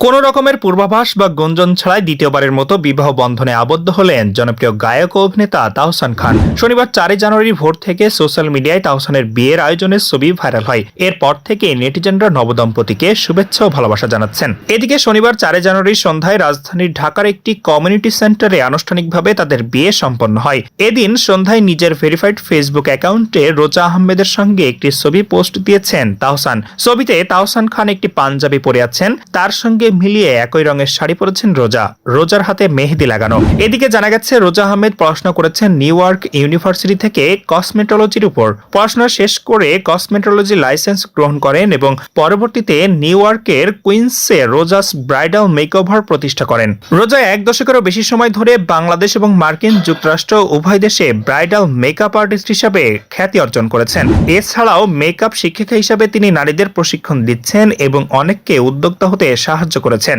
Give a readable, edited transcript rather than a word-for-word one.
কোনো রকমের পূর্বাভাস বা গুঞ্জন ছাড়াই দ্বিতীয়বারের মতো বিবাহ বন্ধনে আবদ্ধ হলেন জনপ্রিয় গায়ক ও অভিনেতা তাহসান খান। শনিবার 4 জানুয়ারি ভোর থেকে সোশ্যাল মিডিয়ায় তাহসানের বিয়ের আয়োজনের ছবি ভাইরাল হয়। এরপর থেকে নেটিজেনরা নবদম্পতিকে শুভেচ্ছা ও ভালোবাসা জানাচ্ছেন। এদিকে শনিবার 4 জানুয়ারি সন্ধ্যায় রাজধানীর ঢাকার একটি কমিউনিটি সেন্টারে আনুষ্ঠানিকভাবে তাদের বিয়ে সম্পন্ন হয়। এদিন সন্ধ্যায় নিজের ভেরিফাইড ফেসবুক অ্যাকাউন্টে রোজা আহমেদের সঙ্গে একটি ছবি পোস্ট দিয়েছেন তাহসান। ছবিতে তাহসান খান একটি পাঞ্জাবি পরে আছেন, তার সঙ্গে মিলিয়ে একই রঙের শাড়ি পরেছেন রোজার হাতে মেহেদি লাগানো। এদিকে জানা গেছে রোজা আহমেদ পড়াশোনা করেছেন নিউ ইয়র্ক ইউনিভার্সিটি থেকে কসমেটোলজির উপর। পড়াশোনা শেষ করে কসমেটোলজি লাইসেন্স গ্রহণ করেন এবং পরবর্তীতে নিউ ইয়র্কের কুইন্সে রোজাস ব্রাইডাল মেকওভার প্রতিষ্ঠা করেন। রোজা 1 দশকেরও বেশি সময় ধরে বাংলাদেশ এবং মার্কিন যুক্তরাষ্ট্র উভয় দেশে ব্রাইডাল মেকআপ আর্টিস্ট হিসাবে খ্যাতি অর্জন করেছেন। এছাড়াও মেকআপ শিক্ষিকা হিসাবে তিনি নারীদের প্রশিক্ষণ দিচ্ছেন এবং অনেককে উদ্যোক্তা হতে সাহায্য করেছেন।